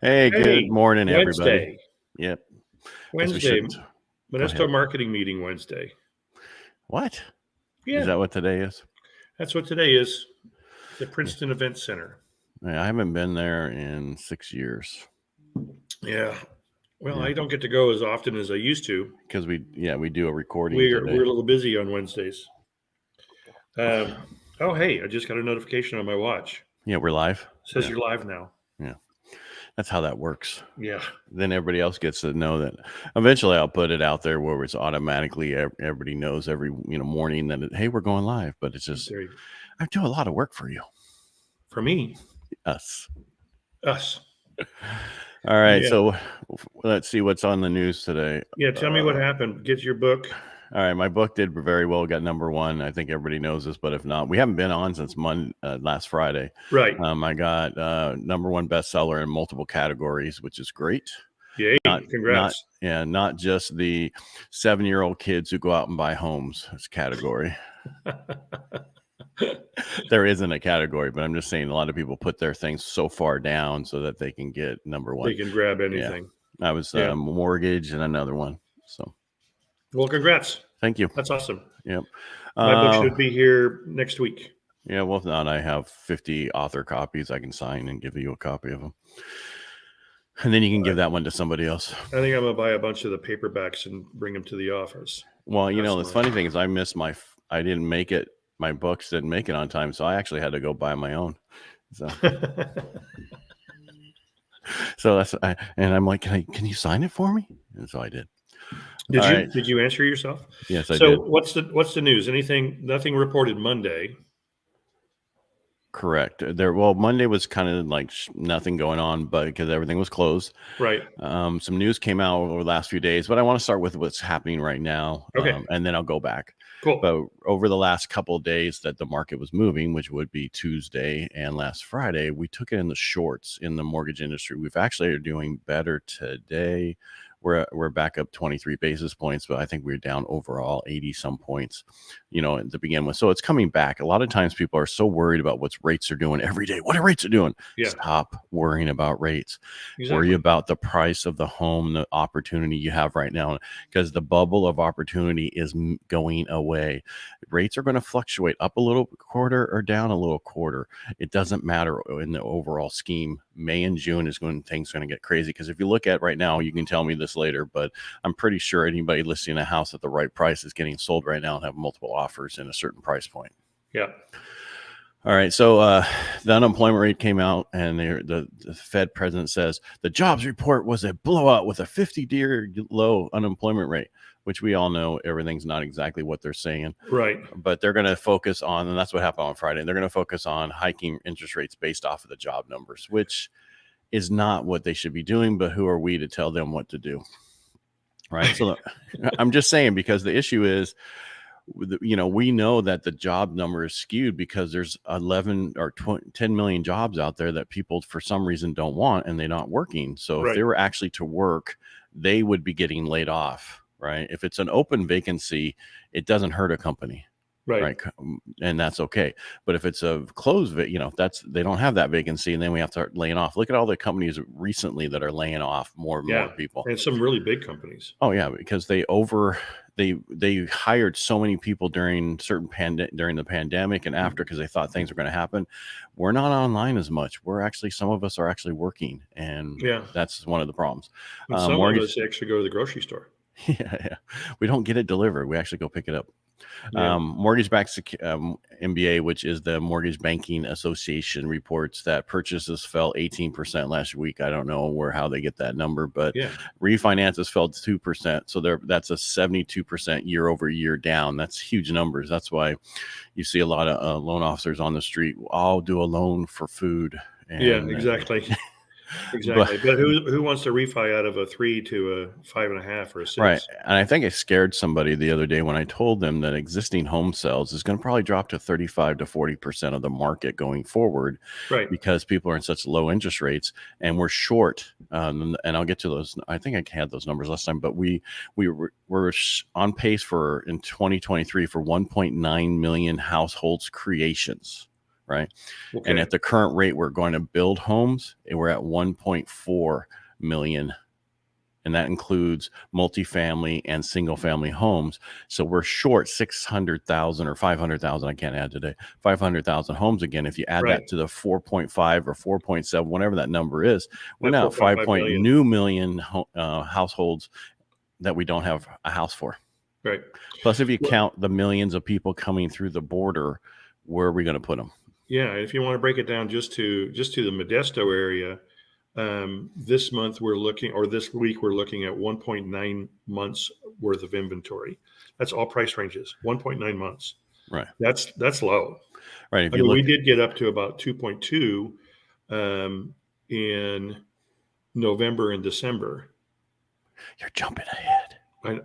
Hey, good Hey, morning, everybody. Wednesday. Yep. Guess we Wednesday, shouldn't. Go ahead. Modesto marketing meeting Wednesday. What? Is Yeah, that what today is? that's what today is. The Yeah. Princeton Event Center. I haven't been there in 6 years. Yeah. Well, Yeah. I don't get to go as often as I used to. Because we do a recording We're today. a little busy on Wednesdays. Oh, hey, I just got a notification on my watch. Yeah, we're live. It says Yeah. you're live now. Yeah. That's how that works. Yeah. Then everybody else gets to know that. Eventually, I'll put it out there where it's automatically everybody knows every morning that hey, we're going live. But it's just I do a lot of work for you. For me. Us. All right. Yeah. So let's see what's on the news today. Yeah. Tell me what happened. Get your book. All right, my book did very well. Got #1. I think everybody knows this, but if not, we haven't been on since last Friday. Right. I got #1 bestseller in multiple categories, which is great. Yay! Congrats. Not just the 7-year-old kids who go out and buy homes as category. There isn't a category, but I'm just saying a lot of people put their things so far down so that they can get #1. They can grab anything. Yeah. I was mortgage and another one. So. Well, congrats. Thank you. That's awesome. Yep. My book should be here next week. Yeah, well, if not, I have 50 author copies I can sign and give you a copy of them. And then you can give that one to somebody else. I think I'm going to buy a bunch of the paperbacks and bring them to the office. Well, the funny thing is I missed I didn't make it. My books didn't make it on time, so I actually had to go buy my own. So, and I'm like, can you sign it for me? And so I did. Did you answer yourself? Yes, I did. So what's the news? Nothing reported Monday. Correct. Monday was kind of like nothing going on, but because everything was closed. Right. Some news came out over the last few days, but I want to start with what's happening right now. Okay. And then I'll go back. Cool. But over the last couple of days that the market was moving, which would be Tuesday and last Friday, we took it in the shorts in the mortgage industry. We've actually are doing better today. We're back up 23 basis points, but I think we're down overall 80 some points, to begin with. So it's coming back. A lot of times people are so worried about what rates are doing every day. What are rates are doing? Yeah. Stop worrying about rates. Exactly. Worry about the price of the home, the opportunity you have right now, because the bubble of opportunity is going away. Rates are going to fluctuate up a little quarter or down a little quarter. It doesn't matter in the overall scheme. May and June is when things are going to get crazy. Because if you look at right now, you can tell me this later, but I'm pretty sure anybody listing a house at the right price is getting sold right now and have multiple offers in a certain price point. Yeah. All right. So the unemployment rate came out, and the Fed president says the jobs report was a blowout with a 50-year low unemployment rate, which we all know everything's not exactly what they're saying. Right. But they're going to focus on, and that's what happened on Friday. They're going to focus on hiking interest rates based off of the job numbers, which is not what they should be doing. But who are we to tell them what to do? Right. So I'm just saying, because the issue is, we know that the job number is skewed because there's 11 or 10 million jobs out there that people for some reason don't want, and they're not working. So if they were actually to work, they would be getting laid off. Right. If it's an open vacancy, it doesn't hurt a company. Right. And that's okay. But if it's a closed, they don't have that vacancy, and then we have to start laying off. Look at all the companies recently that are laying off more and more people. And some really big companies. Oh yeah, because they hired so many people during the pandemic and after, because they thought things were going to happen. We're not online as much. Some of us are actually working, and that's one of the problems. And some of us actually go to the grocery store. Yeah. We don't get it delivered. We actually go pick it up. Mortgage-backed MBA, which is the Mortgage Banking Association, reports that purchases fell 18% last week. I don't know how they get that number, but refinances fell 2%. So that's a 72% year over year down. That's huge numbers. That's why you see a lot of loan officers on the street. I'll do a loan for food. And, exactly. Exactly. But who wants to refi out of a 3 to a 5.5 or a 6? Right. And I think I scared somebody the other day when I told them that existing home sales is going to probably drop to 35 to 40% of the market going forward. Right. Because people are in such low interest rates, and we're short. And I'll get to those. I think I had those numbers last time, but we're on pace in 2023 for 1.9 million households creations. right? Okay. And at the current rate we're going to build homes, we're at 1.4 million. And that includes multifamily and single family homes. So we're short 600,000 or 500,000. I can't add today, 500,000 homes again. If you add Right. that to the 4.5 or 4.7, whatever that number is, we're Yeah, now at 5 million. new million households that we don't have a house for. Right. Plus, if you count the millions of people coming through the border, where are we going to put them? Yeah, if you want to break it down just to the Modesto area, this month we're looking, or this week we're looking at 1.9 months worth of inventory. That's all price ranges, 1.9 months. Right. That's low. Right. If I you mean, look, we did get up to about 2.2 in November and December. you're jumping ahead. I'm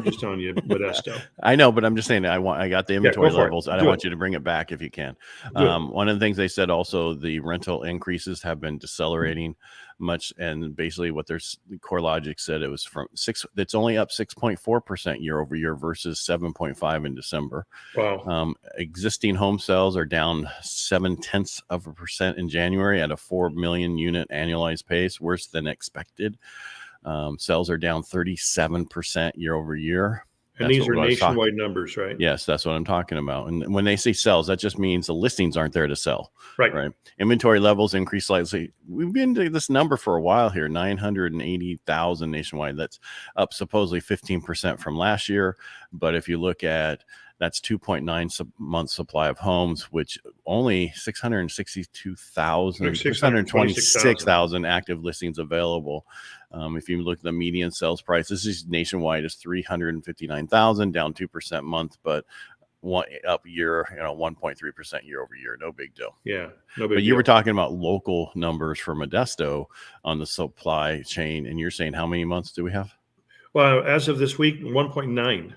just telling you, Modesto. I know, but I'm just saying I got the inventory levels. I want you to bring it back if you can. One of the things they said also, the rental increases have been decelerating much, and basically what their CoreLogic said, it was from it's only up 6.4% year over year versus 7.5 in December. Wow. Existing home sales are down 0.7% in January at a 4 million unit annualized pace, worse than expected. Sales are down 37% year over year. And these are nationwide numbers, right? Yes, that's what I'm talking about. And when they say sales, that just means the listings aren't there to sell. Right. Inventory levels increased slightly. We've been to this number for a while here, 980,000 nationwide. That's up supposedly 15% from last year. But if you look at, that's 2.9 month supply of homes, which only 626,000 active listings available. If you look at the median sales price, this is nationwide, is 359,000, down 2% month, but up year, 1.3% year over year. No big deal. Yeah, no big But deal. You were talking about local numbers for Modesto on the supply chain, and you're saying how many months do we have? Well, as of this week, 1.9.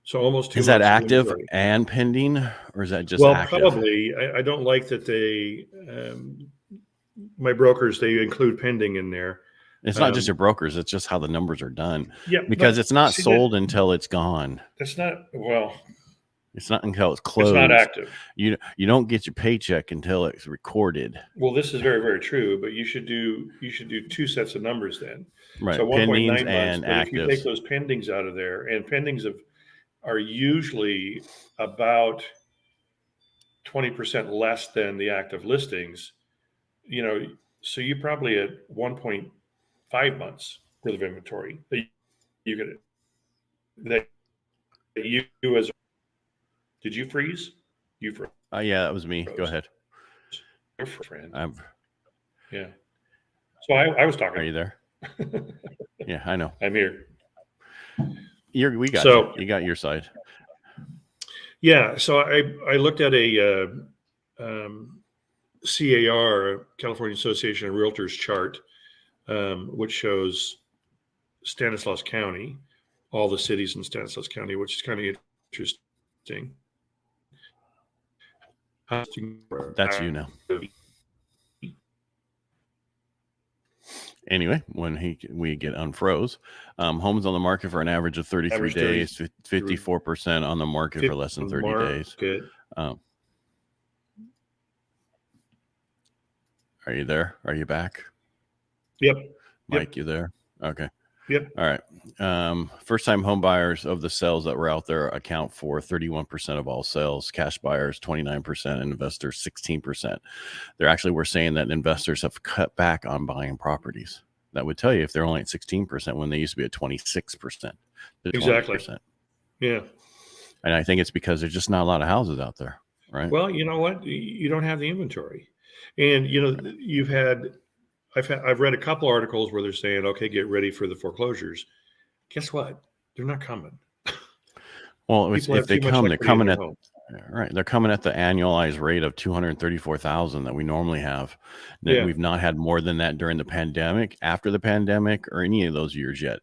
So almost 2 months. Is that active and pending, or is that just active? Probably. I don't like that they, my brokers, they include pending in there. It's not just your brokers; it's just how the numbers are done. Yeah, because it's not sold until it's gone. It's not It's not until it's closed. It's not active. You don't get your paycheck until it's recorded. Well, this is very, very true. But you should do 2 sets of numbers then. Right. So 1.9 months. And but actives. If you take those pendings out of there, and pendings are usually about 20% less than the active listings, so you're probably at 1.5 months worth of inventory that you could, did you freeze? You froze. Yeah, that was me. Go ahead. Your friend. Yeah. So I was talking. Are you there? Yeah, I know. I'm here. We got you. You got your side. Yeah. So I looked at a CAR, California Association of Realtors chart, which shows Stanislaus County, all the cities in Stanislaus County, which is kind of interesting. That's you now. Anyway, when we get unfroze, homes on the market for an average of 33 days, 54% on the market for less than 30 days. Are you there? Are you back? Yep. Mike, you there? Okay. Yep. All right. First-time home buyers of the sales that were out there account for 31% of all sales, cash buyers 29%, and investors 16%. We're saying that investors have cut back on buying properties. That would tell you if they're only at 16% when they used to be at 26%. Exactly. Yeah. And I think it's because there's just not a lot of houses out there, right? Well, you know what? You don't have the inventory, and I've read a couple articles where they're saying, okay, get ready for the foreclosures. Guess what? They're not coming. Well, if they come, they're coming at They're coming at the annualized rate of 234,000 that we normally have. We've not had more than that during the pandemic, after the pandemic, or any of those years yet.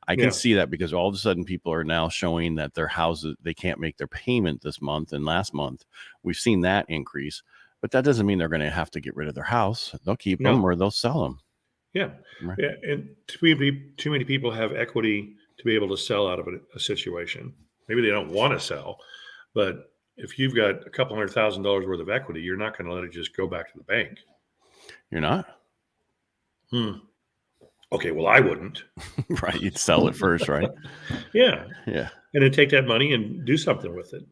I can see that because all of a sudden people are now showing that their houses, they can't make their payment this month and last month. We've seen that increase. But that doesn't mean they're going to have to get rid of their house. They'll keep them or they'll sell them. Yeah. Right. Yeah. And too many people have equity to be able to sell out of a situation. Maybe they don't want to sell, but if you've got a couple $100,000 worth of equity, you're not going to let it just go back to the bank. You're not? Okay, well, I wouldn't. Right. You'd sell it first, right? Yeah. Yeah. And then take that money and do something with it.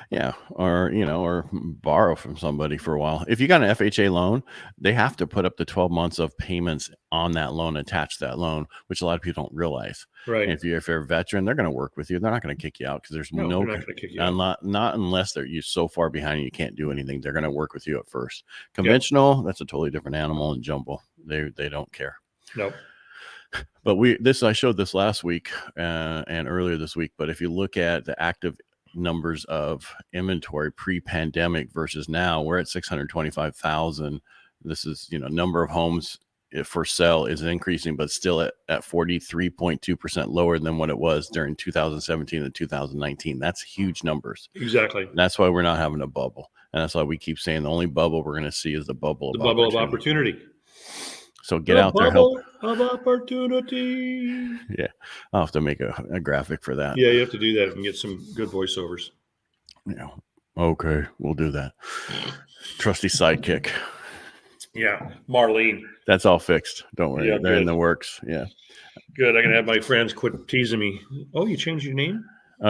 Yeah. Or, or borrow from somebody for a while. If you got an FHA loan, they have to put up the 12 months of payments on that loan, attached to that loan, which a lot of people don't realize. Right. And if you're a veteran, they're going to work with you. They're not going to kick you out because there's No, they're not going to kick you out. Not unless you're so far behind you can't do anything. They're going to work with you at first. Conventional, that's a totally different animal, and jumbo, they don't care. No. But I showed this last week and earlier this week. But if you look at the active numbers of inventory pre-pandemic versus now, we're at 625,000. This is, number of homes for sale is increasing, but still at 43.2% lower than what it was during 2017 and 2019. That's huge numbers. Exactly. And that's why we're not having a bubble. And that's why we keep saying the only bubble we're going to see is the bubble of opportunity. So get out there, help. Of opportunity. Yeah, I'll have to make a graphic for that. Yeah, you have to do that and get some good voiceovers. Yeah. Okay, we'll do that. Trusty sidekick. Yeah, Marlene. That's all fixed. Don't worry. Yeah, they're in the works. Yeah. Good. I can have my friends quit teasing me. Oh, you changed your name?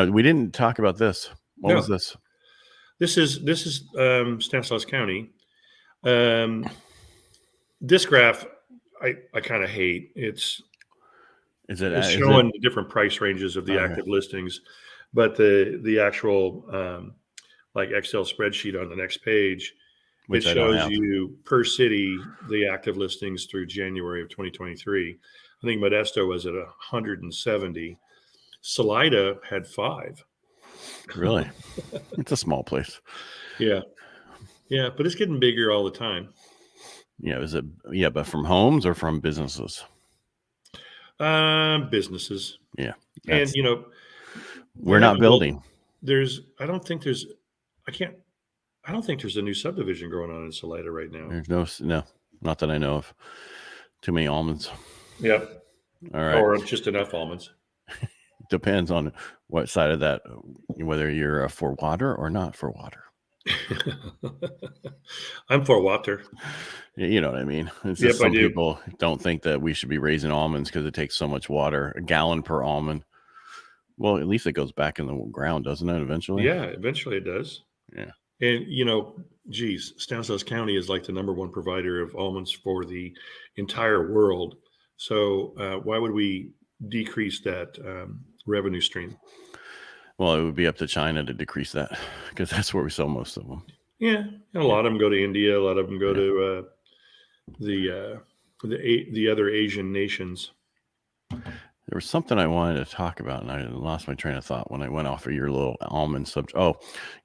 We didn't talk about this. What was this? This is Stanislaus County. This graph I kind of hate. It's showing the different price ranges of the active listings, but the actual like Excel spreadsheet on the next page, it shows you per city the active listings through January of 2023. I think Modesto was at 170. Salida had 5. Really? It's a small place. Yeah, but it's getting bigger all the time. Yeah, but from homes or from businesses? Businesses. Yeah. And we're not building. I don't think there's a new subdivision going on in Salida right now. There's no, not that I know of. Too many almonds. Yep. All right. Or just enough almonds. Depends on what side of that, whether you're for water or not for water. I'm for water. Yeah, you know what I mean. It's just some people don't think that we should be raising almonds because it takes so much water, a gallon per almond. Well, at least it goes back in the ground, doesn't it, eventually? Yeah, eventually it does. Yeah. And, Stanislaus County is like the number one provider of almonds for the entire world. So why would we decrease that revenue stream? Well, it would be up to China to decrease that because that's where we sell most of them. Yeah, and a lot of them go to India. A lot of them go to the other Asian nations. There was something I wanted to talk about, and I lost my train of thought when I went off of your little almond subject. Oh,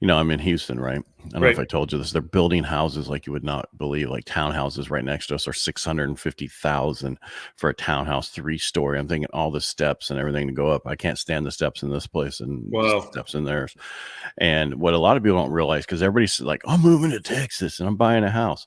I'm in Houston, right? I don't know if I told you this. They're building houses like you would not believe, like townhouses right next to us are $650,000 for a townhouse, 3-story. I'm thinking all the steps and everything to go up. I can't stand the steps in this place and the steps in theirs. And what a lot of people don't realize, because everybody's like, I'm moving to Texas and I'm buying a house.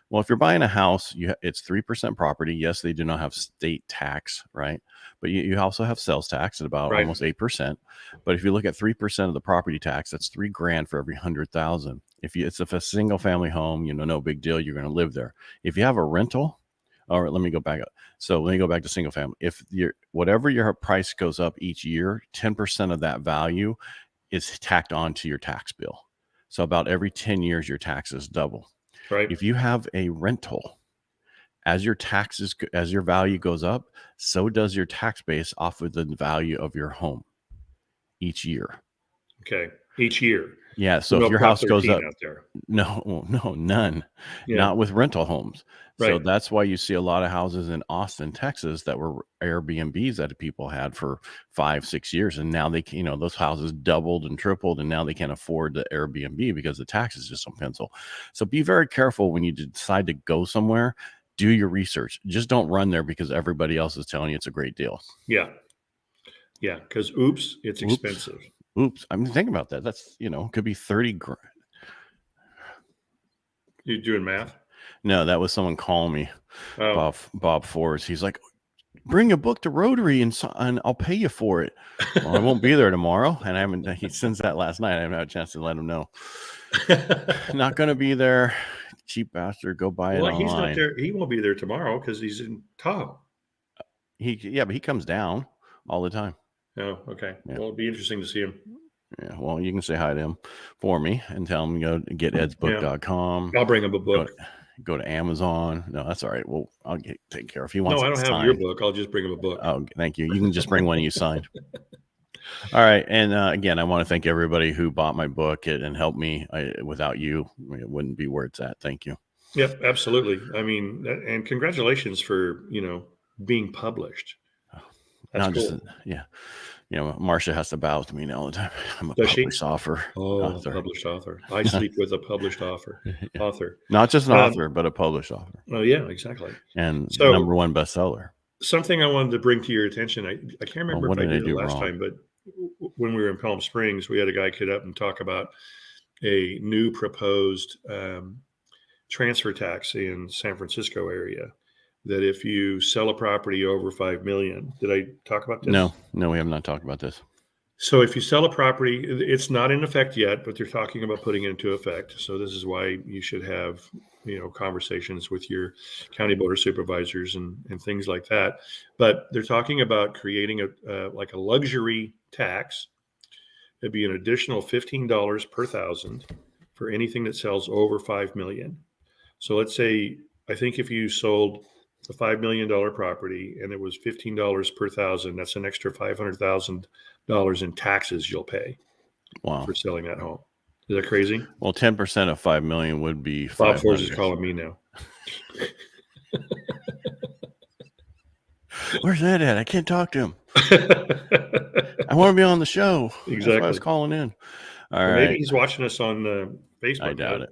Well, if you're buying a house, it's 3% property. Yes, they do not have state tax, right? But you also have sales tax at about almost 8%. But if you look at 3% of the property tax, that's $3,000 for every 100,000. If a single family home, no big deal. You're going to live there. If you have a rental, all right, let me go back up. So let me go back to single family. If whatever your price goes up each year, 10% of that value is tacked onto your tax bill. So about every 10 years, your taxes double. Right. If you have a rental, as your value goes up, so does your tax base off of the value of your home each year. Okay. Each year. Yeah. So if your house goes up, no, none, not with rental homes. Right. So that's why you see a lot of houses in Austin, Texas that were Airbnbs that people had for 5-6 years. And now they, those houses doubled and tripled, and now they can't afford the Airbnb because the tax is just on pencil. So be very careful when you decide to go somewhere. Do your research. Just don't run there because everybody else is telling you it's a great deal. Yeah. Yeah. Because it's expensive. Oops. I'm thinking about that. That's, could be $30,000. You doing math? No, that was someone calling me. Bob Forrest. He's like, bring a book to Rotary and I'll pay you for it. Well, I won't be there tomorrow. And he sends that last night. I haven't had a chance to let him know. Not going to be there. Cheap bastard. Go buy it online. He's not there. He won't be there tomorrow because he's in Tahoe. But he comes down all the time. Oh, okay. Yeah. Well, it'll be interesting to see him. Yeah. Well, you can say hi to him for me and tell him, go get edsbook.com. I'll bring him a book. Go to Amazon. No, that's all right. Well, I'll take care of it. If he wants I don't have your book. I'll just bring him a book. Oh, thank you. You can just bring one you signed. All right. And again, I want to thank everybody who bought my book and helped me. Without you, it wouldn't be where it's at. Thank you. Yep, absolutely. I mean, and congratulations for, being published. That's cool. Marcia has to bow to me all the time. I'm a published author. Published author. I sleep with a published author. Not just an author, but a published author. Oh, yeah, exactly. And number one bestseller. Something I wanted to bring to your attention. I can't remember what if I did it last time, but when we were in Palm Springs, we had a guy get up and talk about a new proposed transfer tax in San Francisco area. That if you sell a property over $5 million, did I talk about this? No, we have not talked about this. So if you sell a property, it's not in effect yet, but they're talking about putting it into effect. So this is why you should have, conversations with your county board of supervisors and things like that. But they're talking about creating a luxury tax. It'd be an additional $15 per thousand for anything that sells over $5 million. So let's say, I think if you sold a $5 million property and it was $15 per thousand, that's an extra $500,000 in taxes you'll pay. Wow. For selling that home. Is that crazy? Well, 10% of $5 million would be Bob Force is calling me now. Where's Ed at? I can't talk to him. I want to be on the show. Exactly. That's why I was calling in. All right. Maybe he's watching us on Facebook. I doubt it.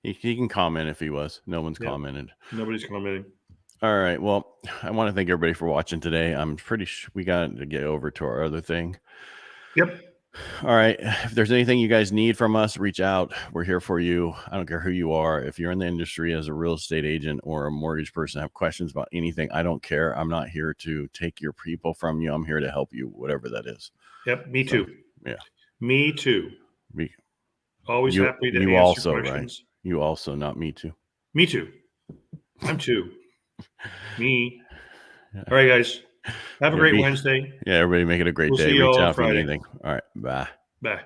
He can comment if he was. No one's commented. Nobody's commenting. All right. Well, I want to thank everybody for watching today. I'm pretty sure we got to get over to our other thing. Yep. All right. If there's anything you guys need from us, reach out. We're here for you. I don't care who you are. If you're in the industry as a real estate agent or a mortgage person, have questions about anything, I don't care. I'm not here to take your people from you. I'm here to help you, whatever that is. Yep. Me too. Yeah. Me too. Always happy to answer also, questions. Right? You also, not me too. Me too. I'm too. Me. All right, guys. Have a great Wednesday. Yeah, everybody make it a great day. Reach out for anything. All right. Bye. Bye.